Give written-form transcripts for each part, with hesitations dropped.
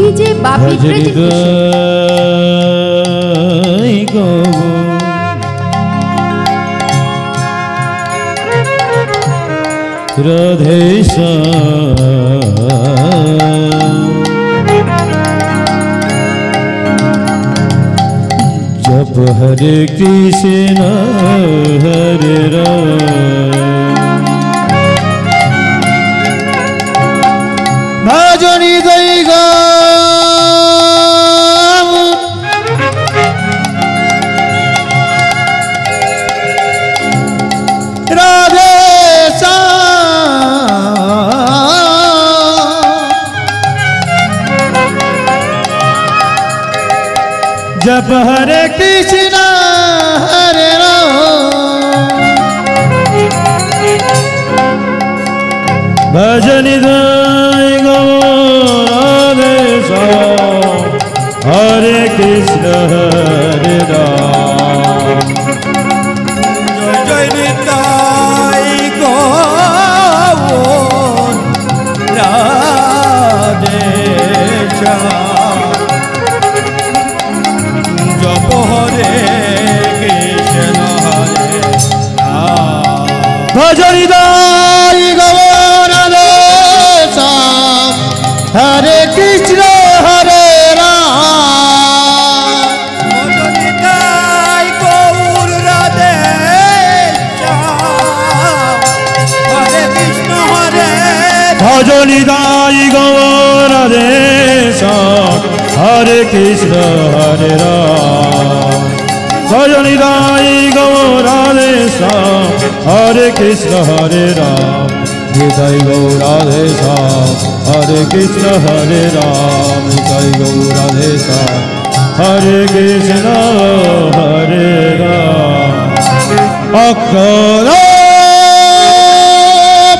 DJ Bapi जप हरे कृष्ण हरे राम भजनी दई गाम राधे जप हरे कृष्ण हरे राम भजनी दई राधे श्याम हरे कृष्ण हरे राम जय जय निताई गौर राधे श्याम जप हरे कृष्ण हरे राम भजनी दई राधे श्याम हरे कृष्ण हरे राम भजनी दई गौर राधे श्याम हरे कृष्ण हरे भजनी दई राधे श्याम हरे कृष्ण हरे राम भजनी दई राधे श्याम हरे कृष्ण हरे राम हृदय राधे श्याम हरे कृष्ण हरे राम हृदय राधे श्याम हरे कृष्ण हरे राम अक्षर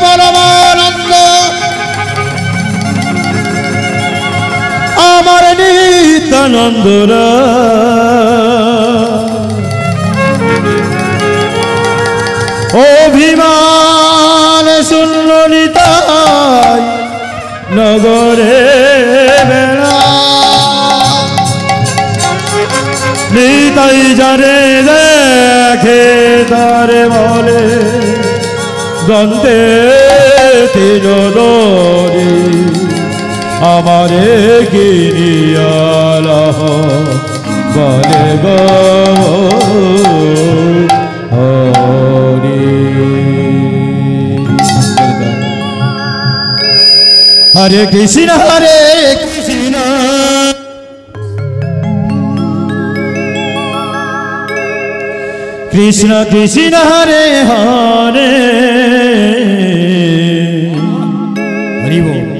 परमानंद अमर नित्यानंद अभिमान शून्य निताय नगरे बेड़ा निताई जारे देखे तारे बोले गंते तीजोरी हमारे गिरियाला बोले गो हरे कृष्ण कृष्ण कृष्ण हरे हरे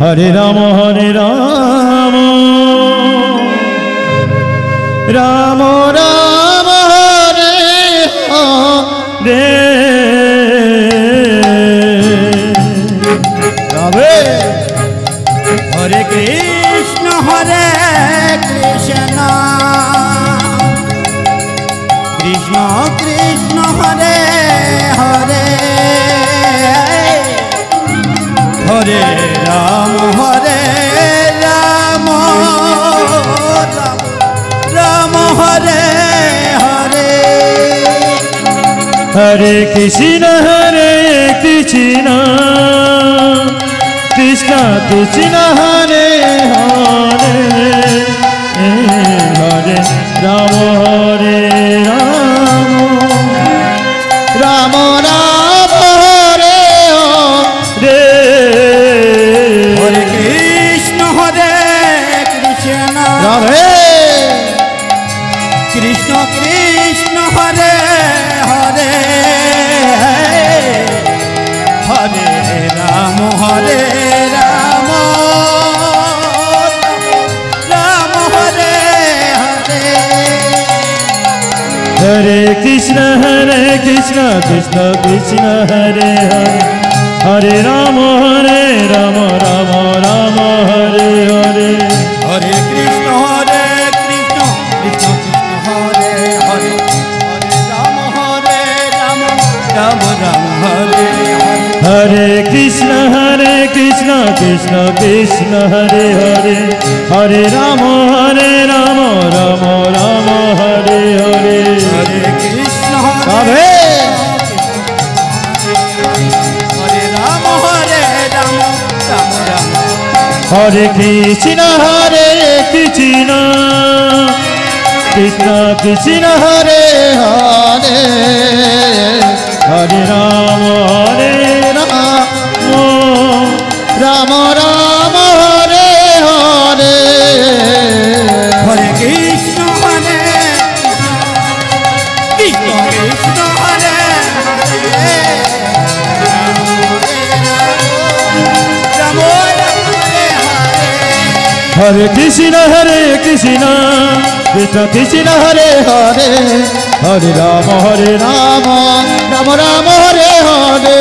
हरे राम राम राम हरे हरे हरे कृष्ण कृष्ण कृष्ण हरे हरे हरे राम राम राम हरे हरे हरे कृष्ण कृष्ण कृष्ण हरे हरे हरे राम राम राम हरे हरे हरे कृष्ण राधे कृष्ण कृष्ण हरे हरे हरे राम राम हरे हरे हरे कृष्ण कृष्ण कृष्ण हरे हरे हरे राम राम राम हरे हरे हरे कृष्ण कृष्ण कृष्ण हरे हरे हरे राम राम राम हरे हरे हरे कृष्ण कृष्ण কৃষ্ণ কৃষ্ণ হরে হরে হরে রাম রাম রাম হরে হরে হরে কৃষ্ণ তবে হরে রাম রাম রাম হরে কৃষ্ণ কৃষ্ণ কৃষ্ণ হরে হরে হরে রাম রাম রাম হরে হরে হরে কৃষ্ণ কৃষ্ণ কৃষ্ণ হরে রাম হরে কৃষ্ণ কৃষ্ণ কৃষ্ণ হরে হরে হরে রাম রাম রাম হরে হরে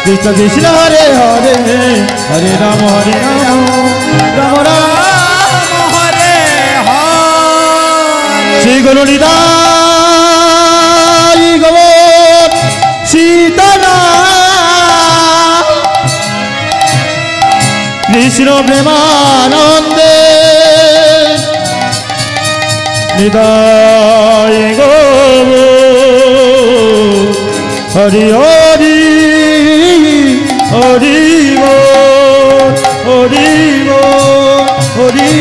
কৃষ্ণ কৃষ্ণ হরে হরে হরে রাম রাম হরে হরে শ্রী গুরু নিতাই গৌর সীতানা কৃষ্ণ প্রেমানন্দে নিতাই গৌর হরি হরি হরি হরি হরি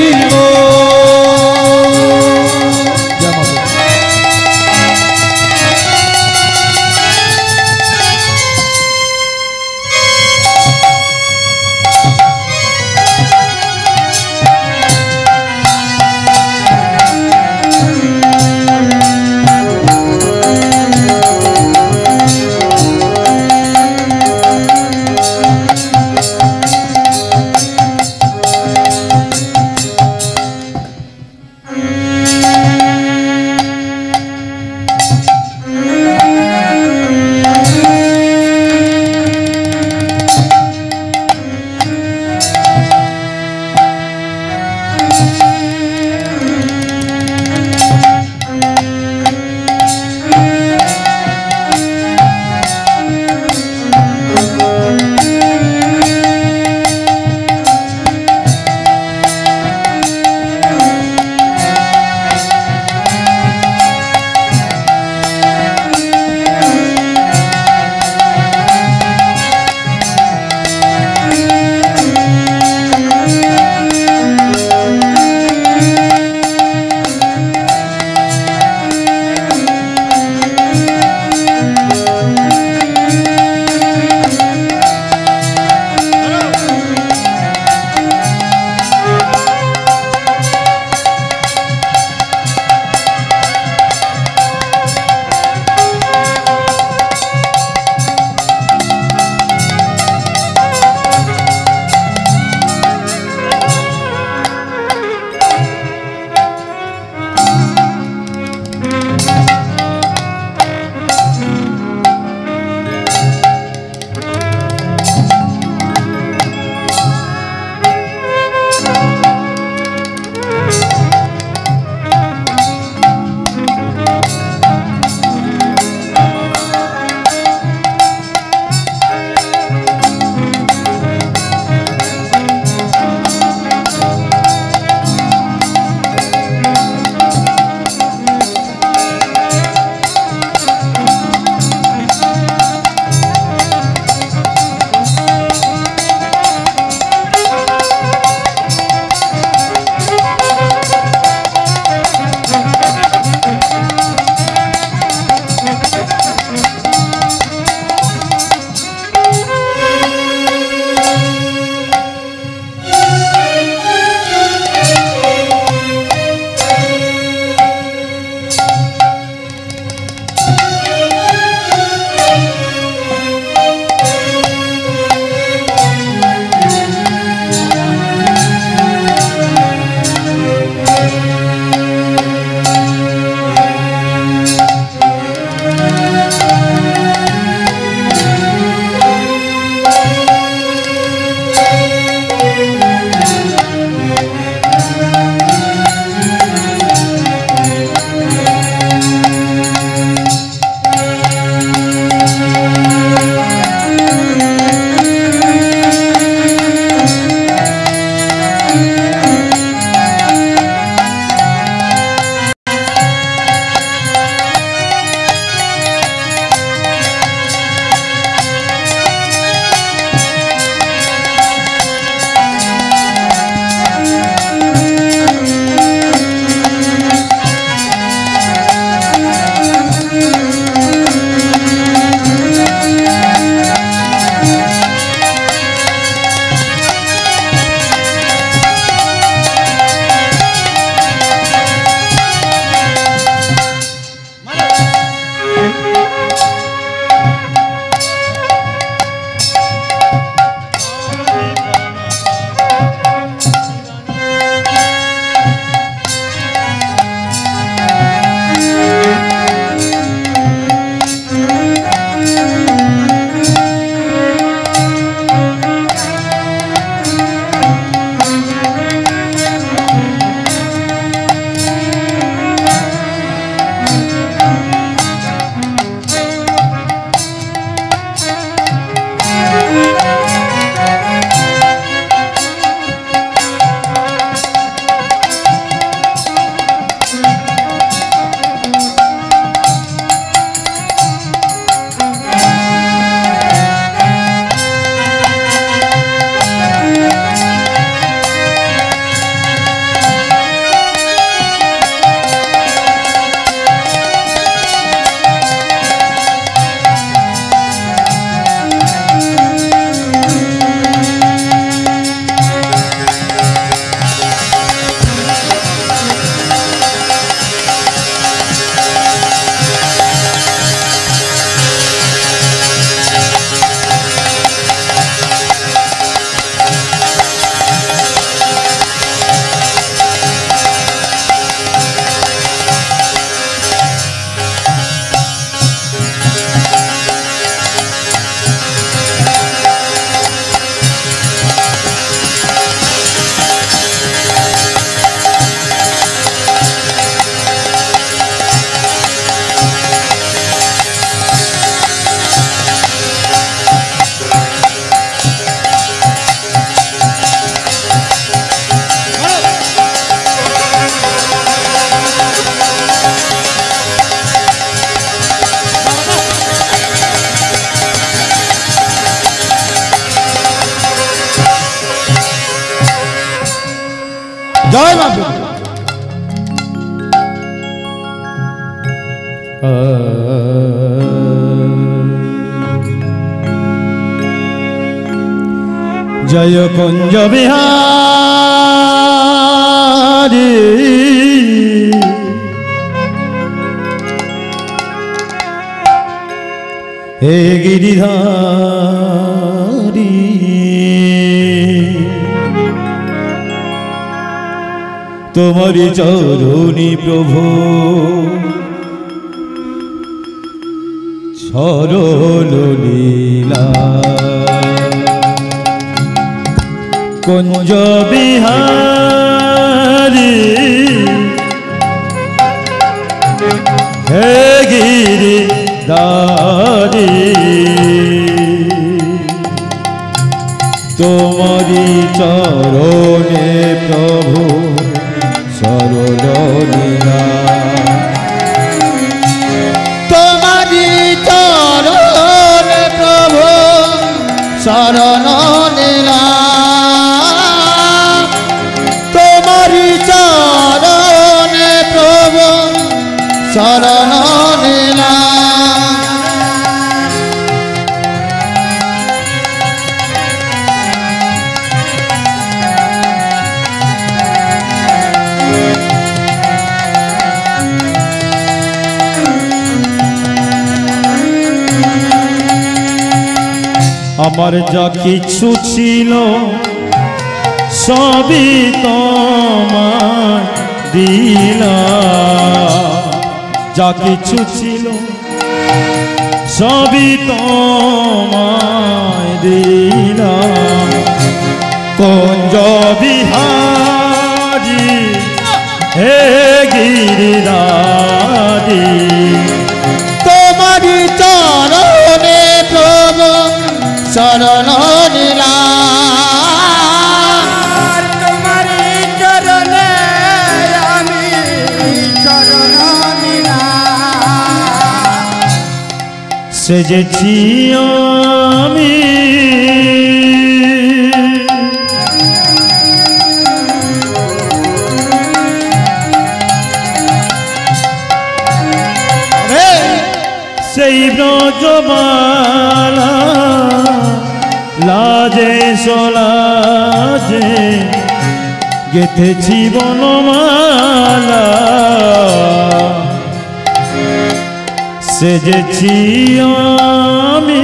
জয় মা প্রভু। জয় কুঞ্জ বিহারী হে গিরিধারী তোমারি চরণী প্রভু সরল লীলা কুঞ্জ বিহারী হে গিরিধারী তোমারি চরণে প্রভু সরল লীলা তোমারি চরণে প্রভু সরল লীলা তোমারি চরণে প্রভু সরল লীলা আমার যা কিছু ছিল সবই তোমায় দিলাম যা কিছু ছিল সবই তোমায় দিলাম কুঞ্জ বিহারী হে গিরিধারী তোমারি চরণে প্রভু শরণ লীলা তোমারি চরণে আমি শরণ নিলাম সেজেছি আমি সেই ব্রজমালা লাজে সোলাজে গেথেছি বনমালা সেজেছি আমি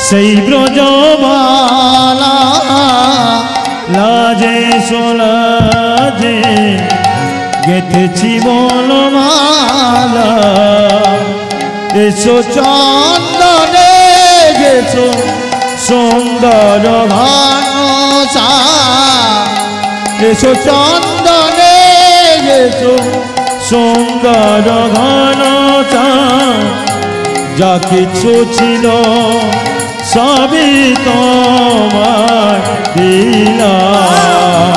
সেই ব্রজমালা লাজে সোলাজে গেথেছি বনমালা এসো চন্দনে গেছো সুন্দর ঘনচা এসো চন্দনে গেছো সুন্দর ঘনচা যা কিছু ছিল সবই তোমার দিলাম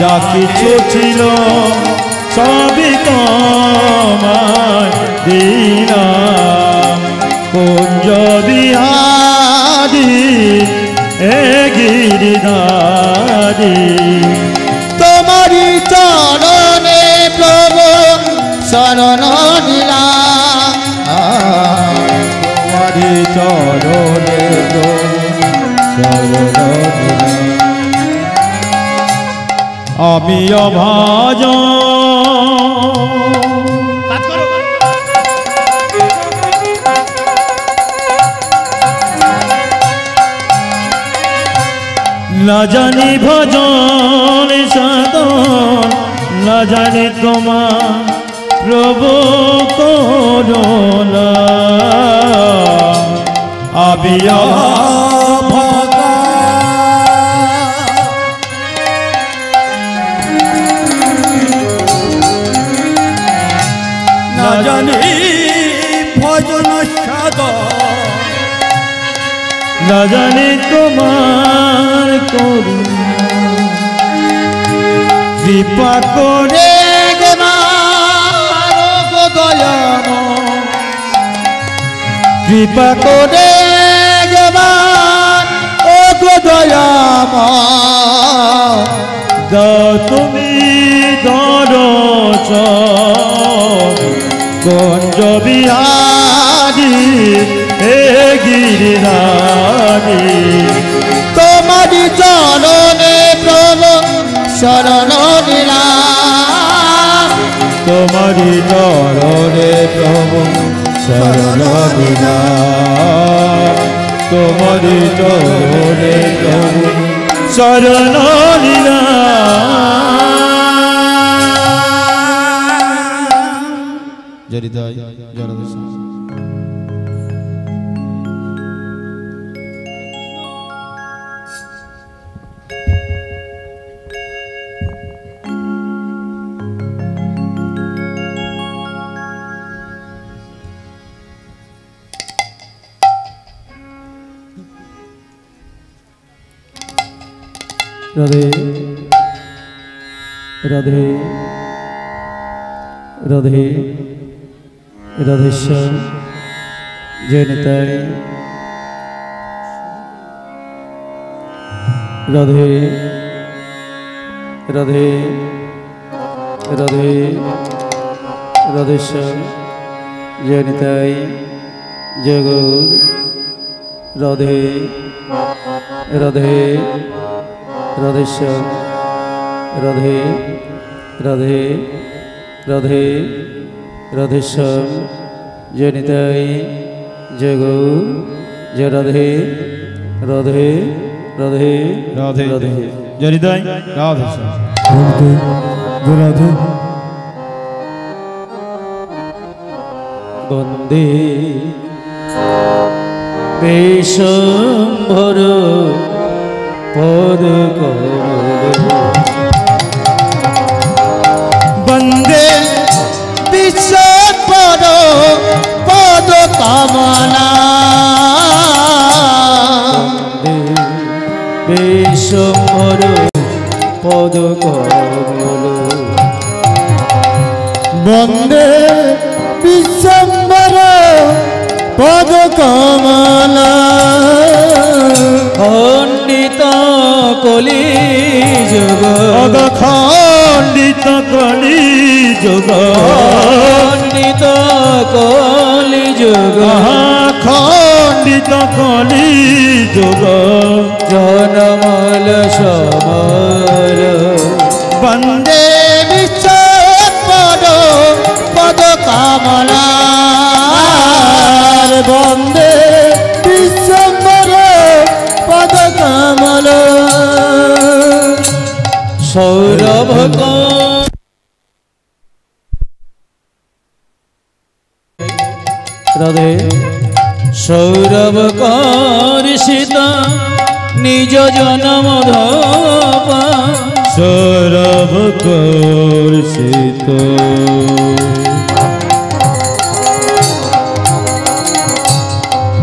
যা কিছু ছিল সবই তোমার দিলাম কুঞ্জ বিহারী হে গিরিধারী তোমারি চরণে প্রভু শরণ নিলাম তোমারি চরণে প্রভু শরণ নিলাম আমি অভাজন না জানি ভজন সাধন না জানি তোমার প্রভু করুণা আবিয়া না জানি ভজন সাধন না জানি তোমার করুণা কৃপা করে দয়াম কৃপা করে জবান ও গো দয়াময় দাও তুমি দরচন গঞ্জ বিহারী হে গিরিধারী তোমারি চরণে প্রভু শরণ নিলাম তোমারি চরণে প্রভু শরণ নিলাম তোমারি চরণে প্রভু শরণ নিলাম জরিদাই জরদশ राधे राधे राधे राधेश्याम जय निताय राधे राधे राधे राधेश्याम जय निताय जय गौर राधे राधे राधेश्याम राधे राधे राधे राधेश्याम जय निताय जय गौर जय राधे राधे राधे राधे राधे जरिदाई राधे राधे वंदे विश्वम्भर पद वंदे विश्वम्भर पद कमला विश्वम्भर पद कमल वंदे विश्वम्भर पद कमला खंडित कलि जुग खंडित कलि जुग खंडित कलि जुग खंडित कलि जुग जनमल समर वंदे विश्वम्भर पद कमला वंदे विश्वम्भर पद कमल सौरभ राधे सौरभ कर्षित निज जन्म धपा सौरभ कर्षित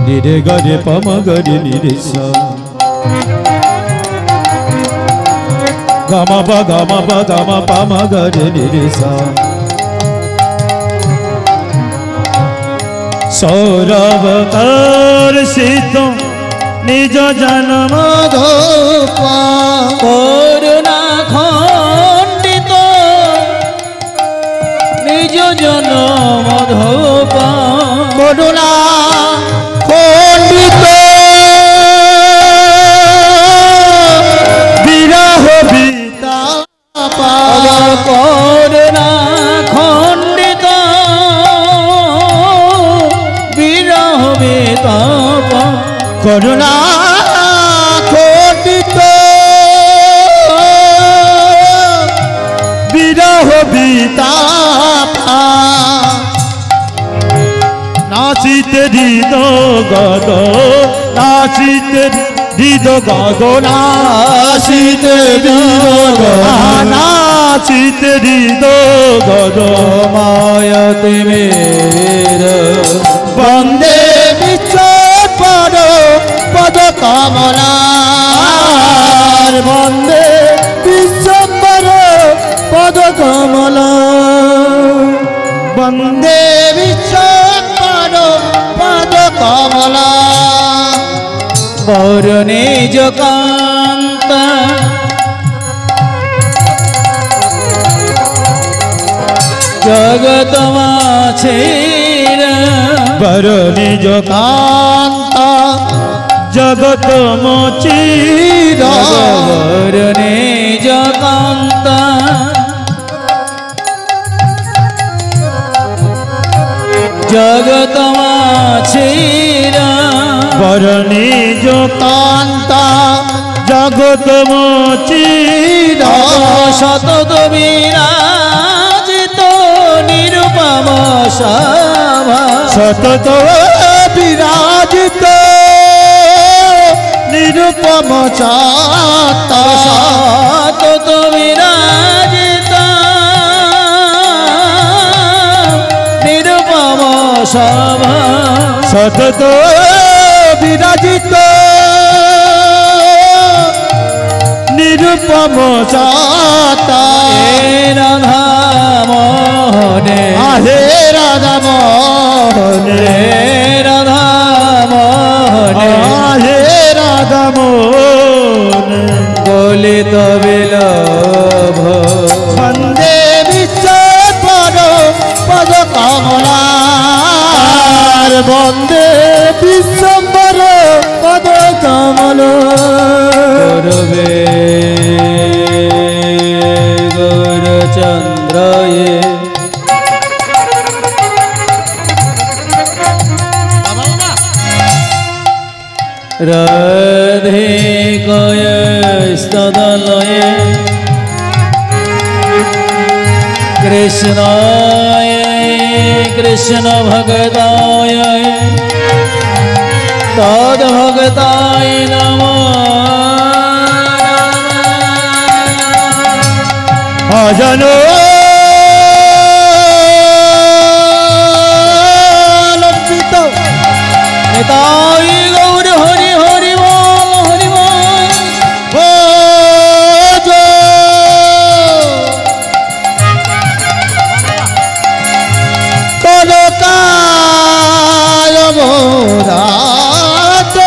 निरे गरे पम गरे निरे सा गम प गम पम गरे निरे सा सौरभ कर्षित निज जन्म धोपा करुणा खंडित निज जन्म धोपा करुणा खंडित विरह वितापा करुणा खंडित विरह वितापा करुणा खंडित विरह वितापा नाचिते हृद गद नाचिते हृद गद नाचिते हृद नाचिते हृद गद मायते मेरा वंदे विश्वम्भर पद कमला वंदे विश्वम्भर पद कमला वंदे विश्वम्भर পর পদ কমলা গৌর নিজ কান্তা জগত মাছের বর নিজ কান্তা জগত মোচির গৌর নিজ কান্তা জগত মাছের বর নিজ কান্তা জগত মোচির শতত বিরাজিত নিরুপম সভা সতত বিরাজিত নিরূপম চাতা শতত বিরাজিত নিরুপম সভা সতত বিরাজিত নিরূপম চাতা রাধা মোহনে আহে রাধা মোহনে রাধা মোহনে আহে রাধা মোহনে গলিত বিলভ বন্দে বিশ্ব পদ পদ কমলার বন্দে বিশ্বম্বর পদ কমল গৌরবে গৌরচন্দ্রয়ে রাধিকয় স্তদলয়ে কৃষ্ণায় কৃষ্ণ ভগতায় তদ্ভগতায় নমঃ অজনো লম্বিত নিতাই গৌর হরি হরি বল হরি বল ভোজ কনকায় মোরাত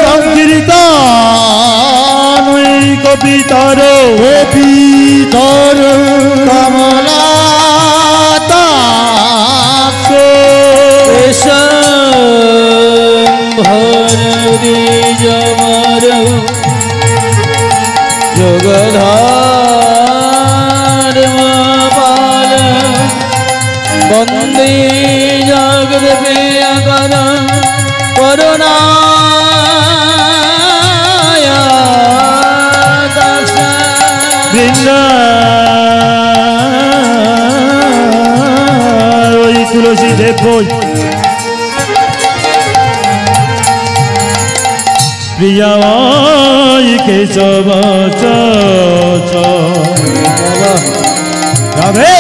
সংকীর্তন কবিতর পিতর কমলা ভরি জমর যোগধার পাল বন্দে জগৎ প্রিয়কর করুণা ওই তুলসী দেব প্রিয়াই কেশব রাধে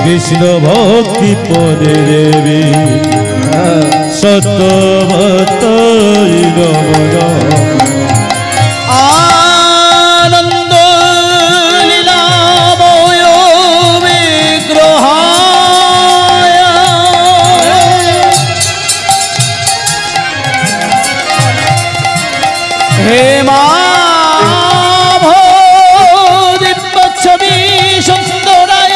কৃষ্ণ ভক্তি পদে দেবী সত্যবত আনন্দ লীলাময় বিগ্রহায় হে মা দিব্যচ্ছবি সুন্দরায়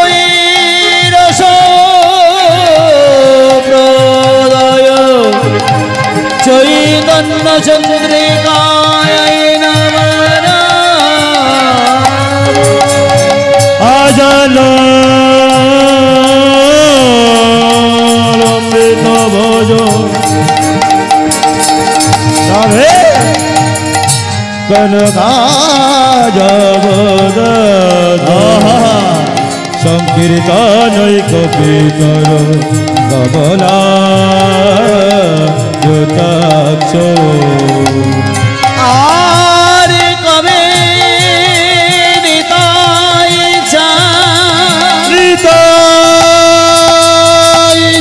তাসময়ীরস প্রদয় চৈতন্য চন্দ্রিকায় নমঃ আজল অমৃত ভোজ রাধে কনকাজবদ সংকীর্তনৈক পিতর কমলা যুতাক্ষ আর কবে নিতাই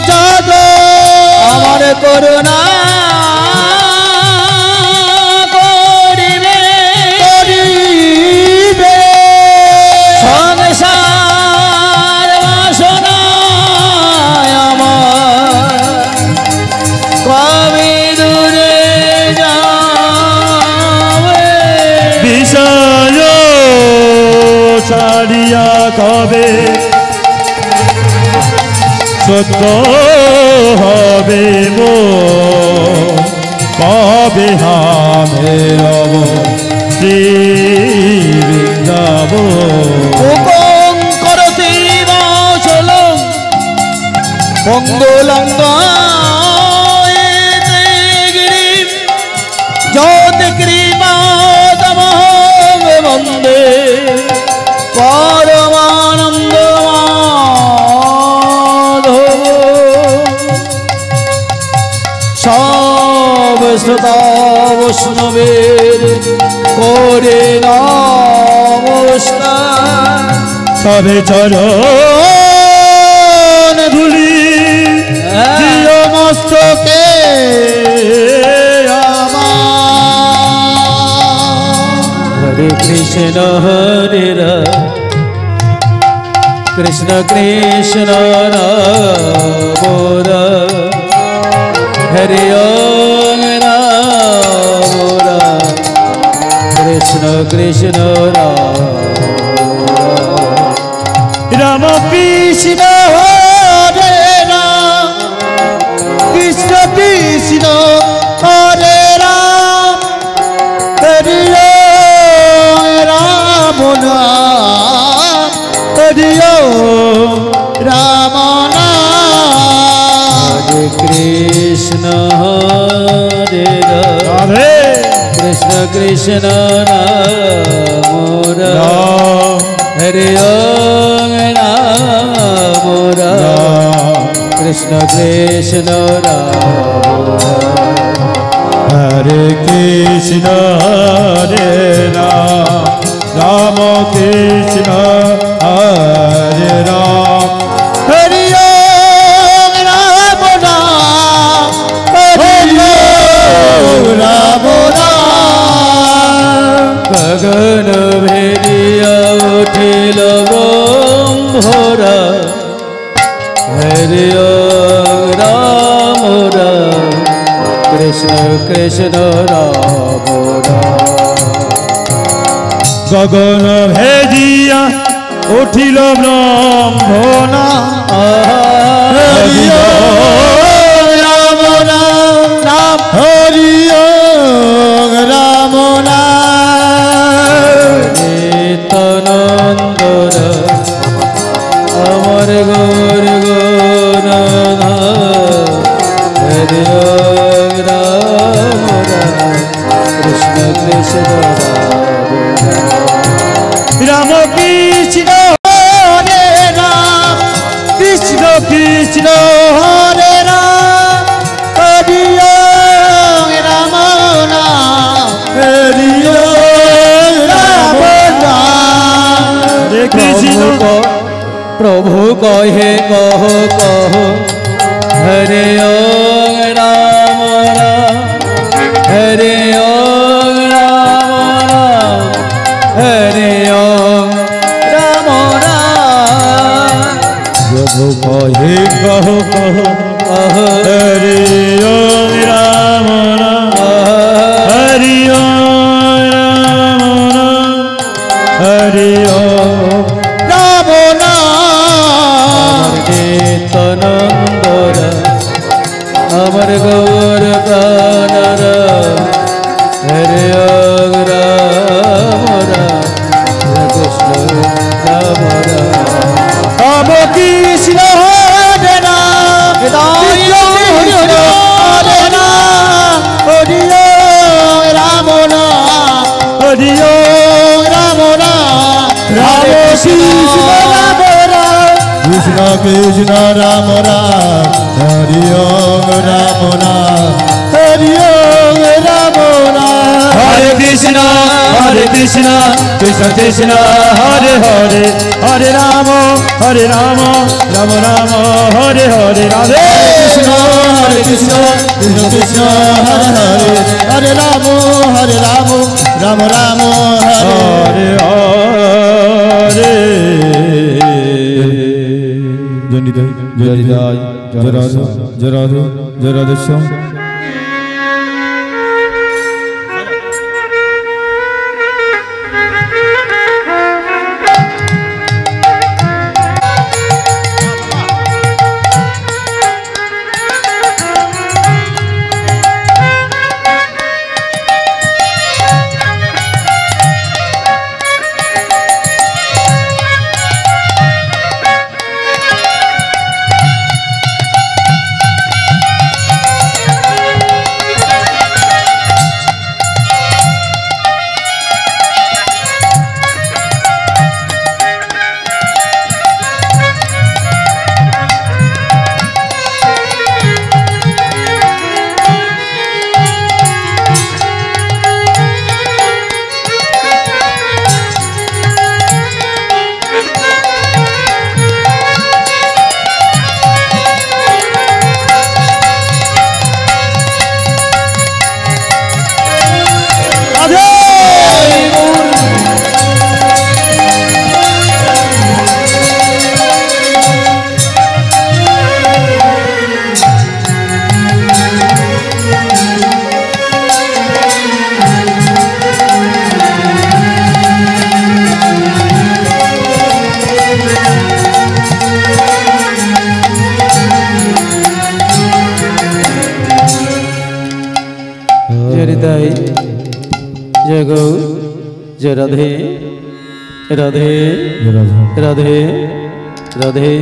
জাগ আমার করুণা করিবে সত্য হবে মো কবে হামে রব শ্রী বৃন্দাবন মুখং করতি বাচলং মঙ্গলঙ্গায়েতে গিরিম জ্যোতি কৃপাতমহং বন্দে পরমানন্দ মাধব সব শ্রোতা বৈষ্ণবের করে নমস্কার সবে চরণ ধুলি দিও মস্তকে হরে কৃষ্ণ হরে রাম কৃষ্ণ কৃষ্ণ রাম রাম হরে ওম রাম রাম কৃষ্ণ কৃষ্ণ রাম কৃষ্ণ হরে রাম কৃষ্ণ কৃষ্ণ হরে রাম হরি রাম নাম হরি রাম হরে কৃষ্ণ হরে রাম কৃষ্ণ কৃষ্ণ রাম রাম হরে ওম রাম রাম কৃষ্ণ কৃষ্ণ হরে কৃষ্ণ হরে রাম রাম কৃষ্ণ হরে রাম হরি রাম রাম হরি রাম রাম গগন ভেদিয়া উঠিল ব্রহ্মরা হরি রাম রাম কৃষ্ণ কৃষ্ণ রাম রাম গগন ভেদিয়া উঠিল ব্রহ্মনা হরি রাম রাম রাম হরি রাম নিত্যানন্দর আমার গৌর গৌরধ হরি রাম রাম কৃষ্ণ কৃষ্ণ রাম কৃষ্ণ হরে রাম কৃষ্ণ কৃষ্ণ হরে রাম হরি রাম নাম হরি রাম নাম হরে কৃষ্ণ প্রভু কহে কহ কহ হরে ওম রাম রাম হরে ওম রাম রাম হরে ওম রাম রাম প্রভু কহে কহ কহ কহ হরি ওম রাম রাম হরি ওম রাম রাম হরি ওম রাম নাম নিত্যানন্দর আমার গৌর কানর হরে ওম রাম রাম কৃষ্ণ রাম রাম রাম কৃষ্ণ হরে রাম কৃষ্ণ হরে রাম হরি রাম নাম হরি রাম নাম রাম কৃষ্ণ রাম রাম কৃষ্ণ কৃষ্ণ রাম রাম হরি রাম নাম হরি রাম নাম হরে কৃষ্ণ কৃষ্ণ কৃষ্ণ হরে হরে হরে রাম রাম রাম হরে হরে রাধে কৃষ্ণ কৃষ্ণ কৃষ্ণ হরে হরে হরে রাম রাম রাম হরে হরে জনিদাই জনিদাই জরাধ জরাধ জরাধস্য जय गौ जय राधे राधे राधे राधे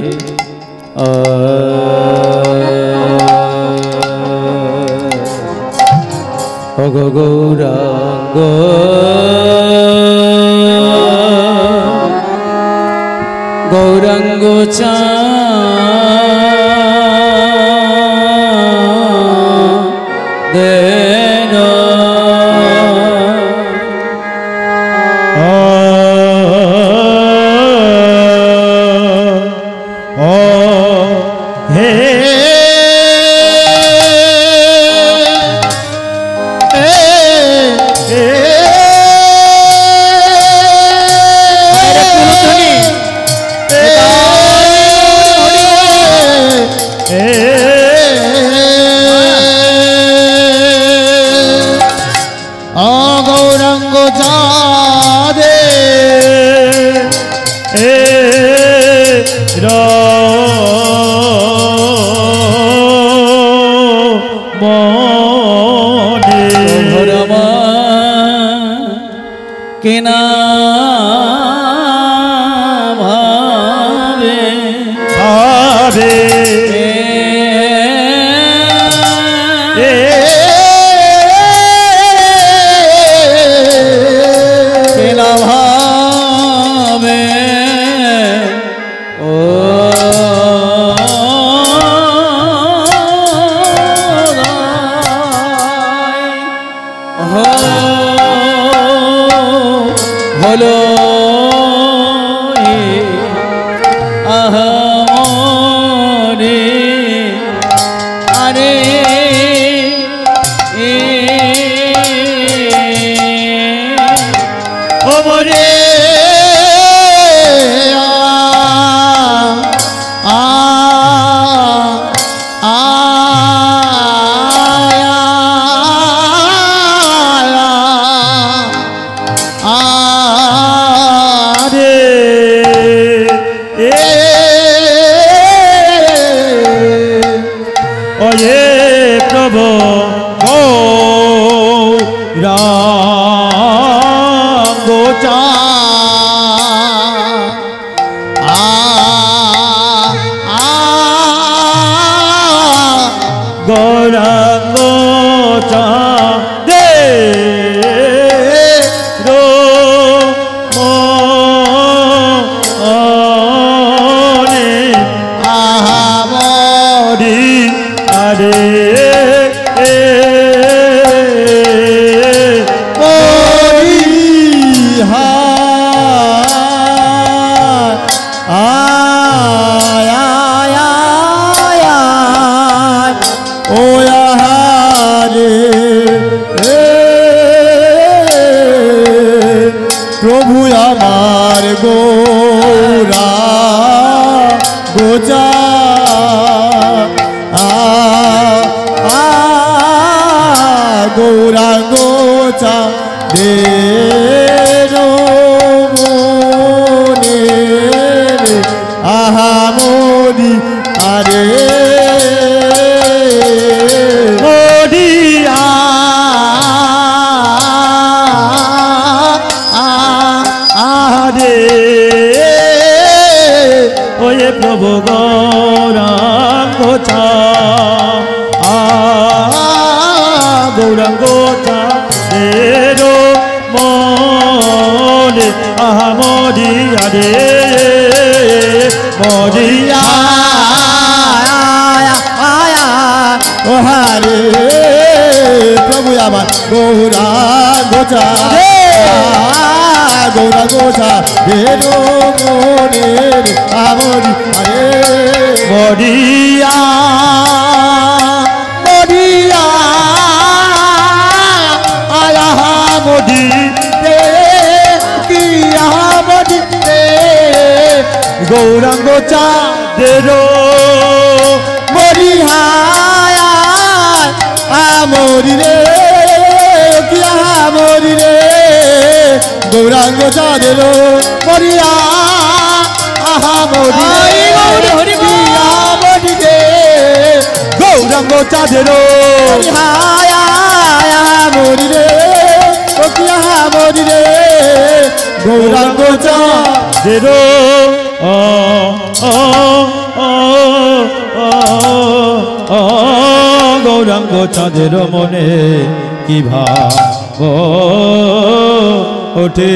गौरांग गौरांग देना किना भावे भावे किना भावे ओ হলো আহামরে আরে ওমরে प्रभु आमार गोरा गोचा गोरा गोचा दे मोने आहा मोदी अरे मोदिया ओये प्रभु गौरांग चा गौरांग चा देरो मोले आहा मोदिया रे मोदिया आया ओ हरे प्रभु आमार गौरांग चा गौरांग चा देरो मोने আমরি আরে মরিয়া মরিয়া আয়া মোদি রে কিয়া মোদি রে গৌরাঙ্গ চাঁদেরো মরিয়া আমরি রে কিয়া মরি রে গৌরাঙ্গ চাঁদেরো মরিয়া गौरांग चाँदेरो मोरी रे গৌরাঙ্গ চাঁদের গৌরাঙ্গ চাঁদের মনে কি ভাব ওঠে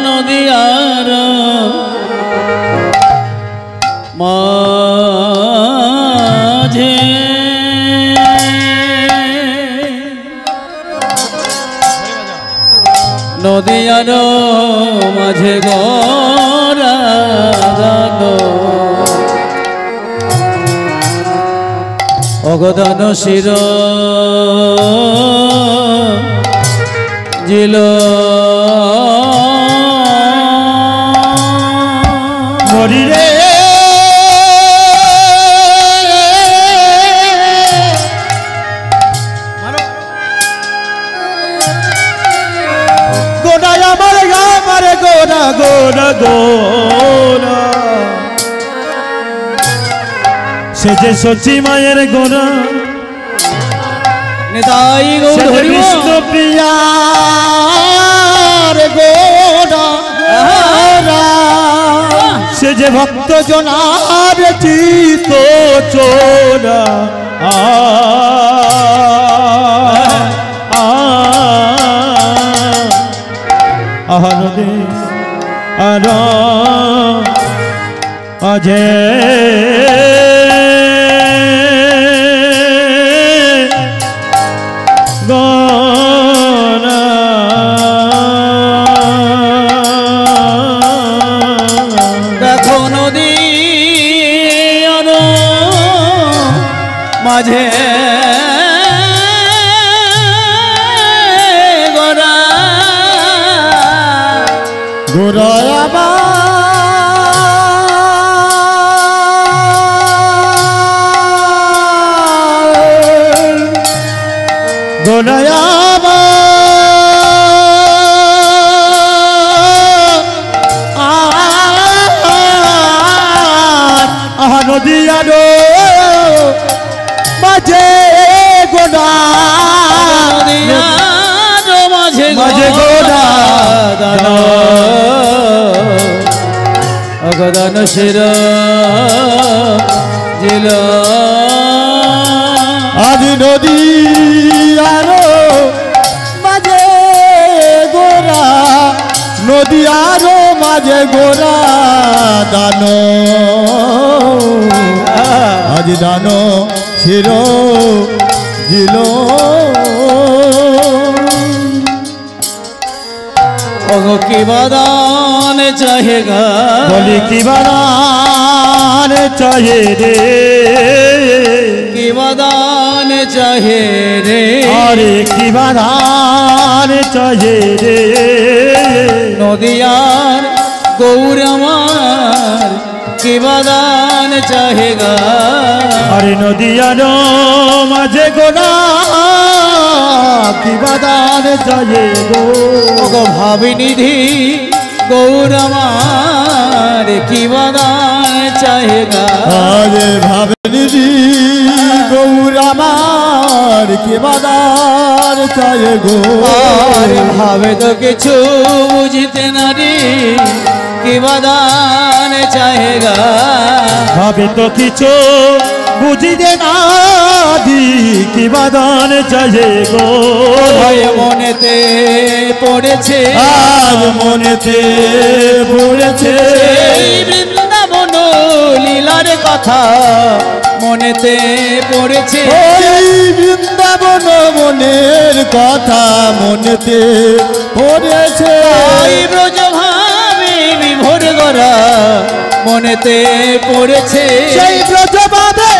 নদিয়ার মাঝে নদিয়ার মাঝে গরা অগদান শির জিল মরি রে গোড়ায় আমার গা মারে গোড়া গোড়া গোড়া সে যে সচি মায়ের গোড়া নিতাই সে যে বিষ্ণু প্রিয়ার গোড়া গোড়া সে যে ভক্ত জনার চিত চোরা আহারে আর অজে গনা দেখো নদী মাঝে গোরা গোরাবা গোরাবা নদিয়ার মাঝে গোড়া মাঝে মাঝে গোড়া অগদান শির জিল আজ নদী আর মাঝে গোড়া নদী আর মাঝে গোড়া দান আজ দান শির জিল ওগো কি বাদান চাহেগা বলি কি বাদান চাহে রে কি বাদান চাহে রে আরে কি বাদান চাহে রে নদিয়ার গৌর আমার কি বাদান চাহেগা আরে নদিয়ার মাঝে গোড়া কি বাদান চাহে গো ওগো ভাবিনিধি গৌর আমার কি বাদান চাহেগা আরে ভাবনি গৌর আমার কি বাদান চাহে গো আর ভাবে তো কিছু বুঝতে নারি কি বাদান চাহেগা ভাবে তো কিছু বুঝিতে না দি কি বাদান চাহে গো ভয় মনেতে পড়েছে আজ মনেতে পড়েছে এই বৃন্দাবন লীলার কথা মনেতে পড়েছে ওই বৃন্দাবন মনের কথা মনেতে পড়েছে ওই ব্রজ ভাবে বিভোর গড়া মনেতে পড়েছে সেই ব্রজবাদে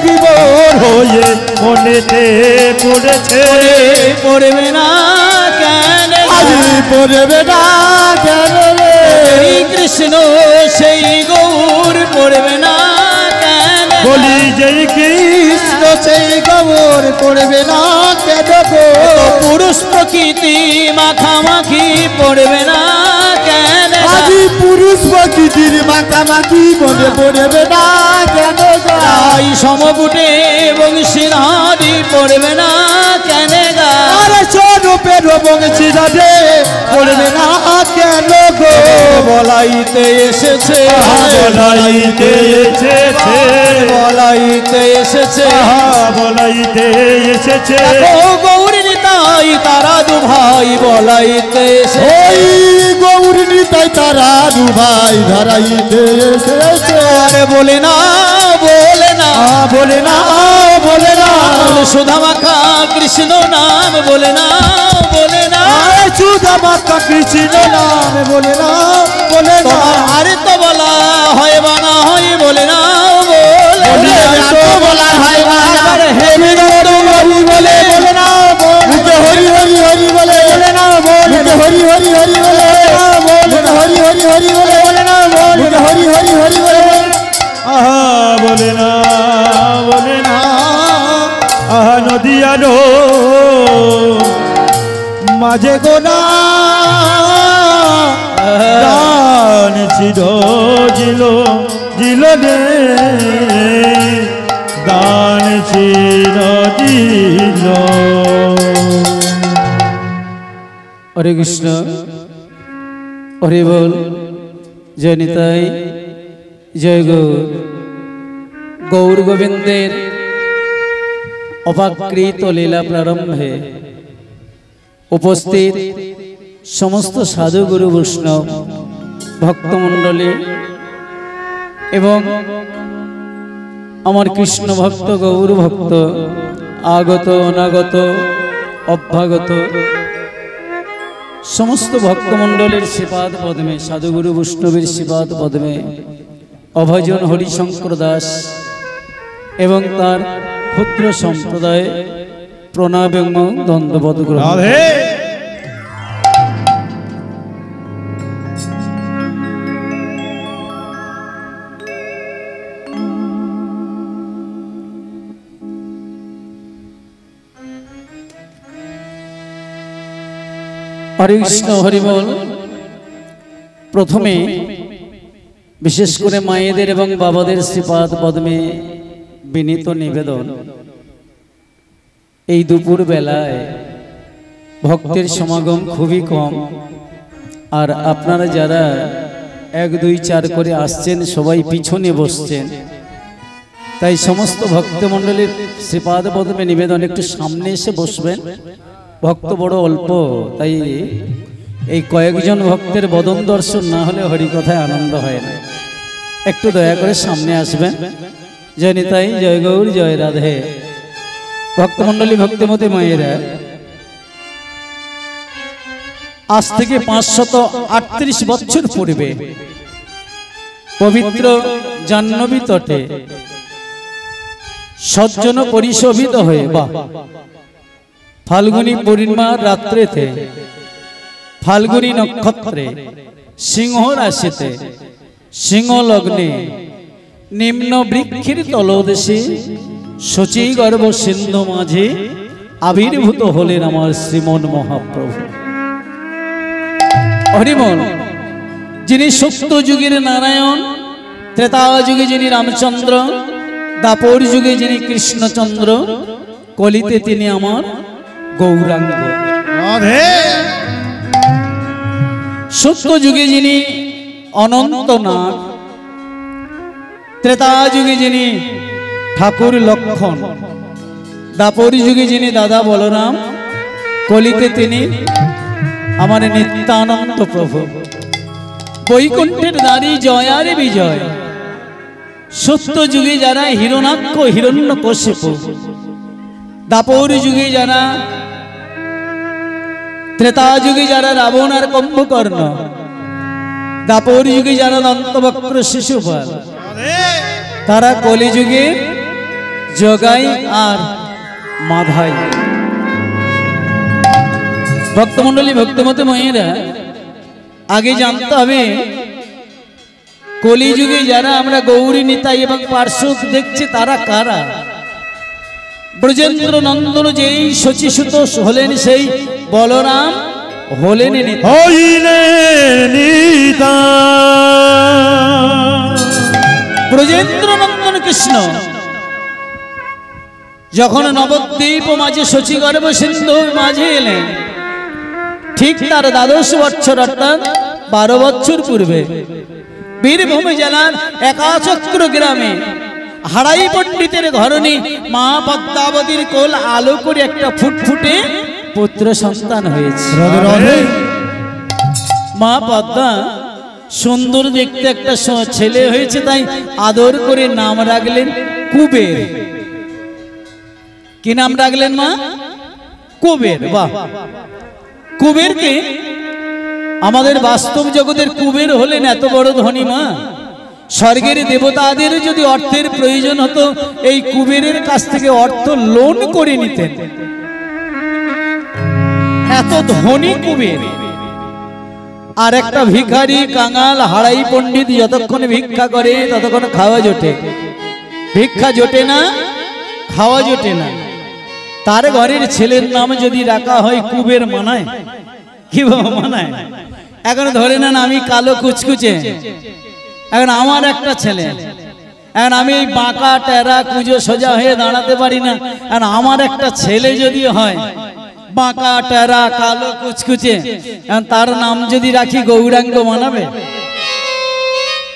বিভোর হয়ে মনেতে পড়েছে পড়বে না কেন আজি পড়বে না কেন রে? এই কৃষ্ণ সেই গৌর পড়বে না কেন বলি যে কৃষ্ণ সেই গৌর পড়বে না কেন গো পুরুষ প্রকৃতি মাখামাখি পড়বে না কেন আজি পুরুষ প্রকৃতির মাখামাখি মনে পড়বে না কেন গো তাই সমপুটে বংশীধারী পড়বে না কেন গা আরে স্বরূপে বংশী রাধে পড়বে না কেন গো বলাইতে এসেছে বলাইতে এসেছে বলাইতে এসেছে বলাইতে এসেছে ও গৌরী নিতাই তারা দু ভাই বলাইতে এসেছে ওই গৌরী নিতাই তারা দু ভাই ধরাইতে এসেছে আরে বলে না বলে না বলে না বলে না সুধা মাখা কৃষ্ণ নাম বলে না বলে না সুধা মাখা কৃষ্ণ নাম বলে না বলে না আরে তো বলা হয় বা না হয় বলে না বলে বলা হয় হেমি হরি বলে বলে না মুখে হরি হরি হরি বলে বলে না মুখে হরি হরি হরি বলে বলে হরি হরি হরি বলে বলে না মুখে হরি হরি হরি বলে আহা বলে না আহা নদিয়ানো মাঝে গোনা দান ছিল জিল জিল রে দান ছিল জিল হরে কৃষ্ণ হরে বল জয় নিতাই জয় গৌর গৌর গোবিন্দের অপাকৃত লীলা প্রারম্ভে উপস্থিত সমস্ত সাধু গুরু বৈষ্ণব ভক্তমণ্ডলী এবং আমার কৃষ্ণ ভক্ত গৌর ভক্ত আগত অনাগত অভ্যাগত সমস্ত ভক্তমণ্ডলীর শ্রীপাদ পদ্মে সাধুগুরু বৈষ্ণবের শ্রীপাদ পদ্মে অভজন হরিশঙ্কর দাস এবং তার ক্ষুদ্র সম্প্রদায় প্রণাম এবং দণ্ডবত গ্রহণ। হরে কৃষ্ণ হরি বল। প্রথমে বিশেষ করে মায়েদের এবং বাবাদের শ্রীপাদ পদ্মে বিনীত নিবেদন, এই দুপুর বেলায় ভক্তের সমাগম খুবই কম, আর আপনারা যারা 1 2 4 করে আসছেন সবাই পিছনে বসছেন, তাই সমস্ত ভক্তমণ্ডলীর শ্রীপাদ পদ্মে নিবেদন একটু সামনে এসে বসবেন। ভক্ত বড় অল্প, তাই এই কয়েকজন ভক্তের বদন দর্শন না হলে হরিকথায় আনন্দ হয় না। একটু দয়া করে সামনে আসবেন। জয় নিতাই জয় গৌর জয় রাধে। ভক্তমণ্ডলী ভক্তিমতী মায়েরা, আজ থেকে 538 বছর পূর্বে পবিত্র জাহ্নবী তটে সজ্জন পরিশোভিত হয়ে ফাল্গুনী পূর্ণিমার রাত্রেতে ফাল্গুনী নক্ষত্রে সিংহ রাশিতে সিংহ লগ্নে নিম্ন বৃক্ষের তলদেশে শচী গর্ভ সিন্ধু মাঝে আবির্ভূত হলেন আমার শ্রীমন মহাপ্রভু। হরিমল, যিনি সত্য যুগের নারায়ণ, ত্রেতা যুগে যিনি রামচন্দ্র, দাপর যুগে যিনি কৃষ্ণচন্দ্র, কলিতে তিনি আমার গৌরাঙ্গ। সত্য যুগে যিনি অনন্তনাথ, ত্রেতা যুগে যিনি ঠাকুর লক্ষণ, দাপর যুগে যিনি দাদা বলরাম, কলিতে তিনি আমার নিত্যানন্দ প্রভু। বৈকুণ্ঠের দাঁড়ি জয় আর বিজয়। সত্য যুগে যারা হিরণাক্ষ হিরণ্যকশিপু, দাপর যুগে যারা, ত্রেতা যুগে যারা রাবণ আর কুম্ভকর্ণ, দাপর যুগে যারা দন্তবক্র শিশুপাল, তারা কলিযুগে জগাই আর মাধাই। ভক্তমণ্ডলী ভক্তিমতী মায়েরা, আগে জানতে হবে কলিযুগে যারা আমরা গৌরী নিতাই এবং পার্শ্বদ দেখছি তারা কারা। ব্রজেন্দ্র নন্দন যেই শচীসুত হলেন সেই বলরাম হলেন ব্রজেন্দ্র নন্দন কৃষ্ণ। যখন নবদ্বীপ মাঝে শচী গর্ভ সিন্ধু মাঝে এলেন, ঠিক তার 12 বছর অর্থাৎ 12 বছর পূর্বে বীরভূম জেলার একাচক্র গ্রামে হারাই পণ্ডিতের ঘরণী মা পদ্মাবতীর কোল আলো করে একটা ফুটফুটে পুত্র সন্তান হয়েছে। মা পদ্মা সুন্দর দেখতে একটা ছেলে হয়েছে, তাই আদর করে নাম রাখলেন কুবের। কি নাম রাখলেন মা? কুবের। বাহ! কুবেরকে আমাদের বাস্তব জগতের কুবের হলেন এত বড় ধনী মা। স্বর্গের দেবতাদের যদি অর্থের প্রয়োজন হতো এই কুবেরের কাছ থেকে অর্থ লোন করে নিতেন, এত ধনী কুবের। আর একটা ভিখারি কাঙাল হারাই পণ্ডিত যতক্ষণ ভিক্ষা করে ততক্ষণ খাওয়া জোটে। ভিক্ষা জোটে না, খাওয়া জোটে না। তার ঘরের ছেলের নাম যদি রাখা হয় কুবের, মানায়? কি মানায়? এখন ধরে নেন আমি কালো কুচকুচে, এখন আমার একটা ছেলে, এখন আমি এই বাঁকা টেরা কুজো সোজা হয়ে দাঁড়াতে পারি না। এখন আমার একটা ছেলে যদি হয় বাঁকা টেরা কালো কুচকুচে, এখন তার নাম যদি রাখি গৌরাঙ্গ, মানাবে?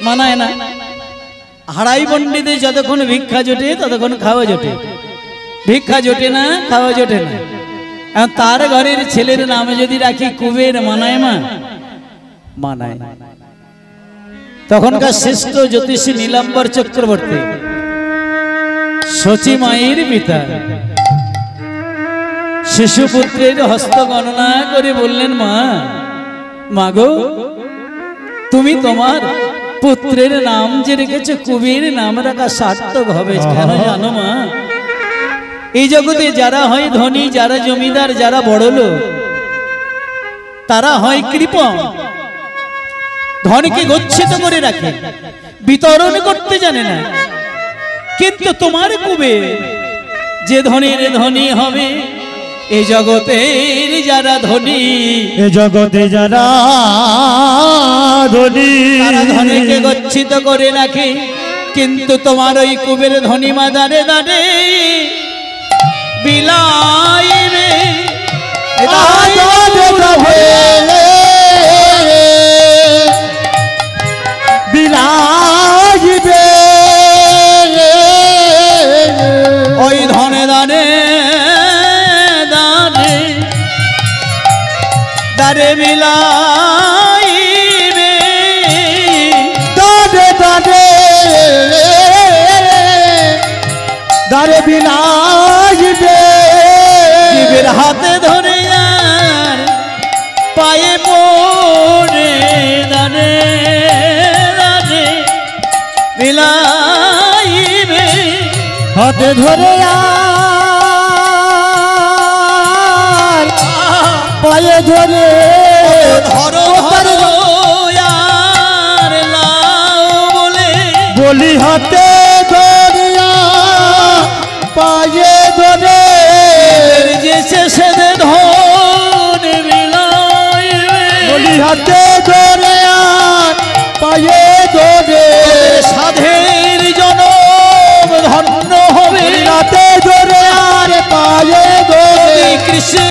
মানায় না। হারাই পণ্ডিতে যতক্ষণ ভিক্ষা জোটে ততক্ষণ খাওয়া জোটে। ভিক্ষা জোটে না, খাওয়া জোটে না। এখন তার ঘরের ছেলের নাম যদি রাখি কুবের, মানায় মা? মানায়। তখনকার শ্রেষ্ঠ জ্যোতিষী নীলাম্বর চক্রবর্তী শচী মায়ের পিতা শিশুপুত্রের হস্ত গণনা করে বললেন, মা মাগো, তুমি তোমার পুত্রের নাম যে রেখেছে কুবের নাম রাখা সার্থক হবে। কেন জানো মা? এই জগতে যারা হয় ধনী, যারা জমিদার, যারা বড়লোক, তারা হয় কৃপণ, ধনকে গচ্ছিত করে রাখে, বিতরণ করতে জানে না। কিন্তু তোমার কুবের যে ধনীর ধনী হবে, এই জগতের যারা ধনী, এ জগতে যারা ধনী, তারা ধনকে গচ্ছিত করে রাখে। কিন্তু তোমার ওই কুবের ধনী মা দাঁড়ে দাঁড়ে বিলাইবে, বিলাইবে ওই ধনে দাঁড়ে দাঁড়ে দাঁড়ে বিলাইবে, দাঁড়ে দাঁড়ে দাঁড়ে বিলাইবে। জীবের হাতে ধরে আর পায়ে পড়ে দাঁড়ে দাঁড়ে বিলাইবে, হাতে ধরে আর পায়ে ধরে ধরো ধরো আর লাও বলে, বলি হাতে ধরে পায়ে ধরে যে শেষে ধন বিলাইবে, বলি হাতে ধরে আর পায়ে ধরে সাধের জনম ধন্য হবে। হাতে ধরে আর পায়ে ধরে কৃষ্ণ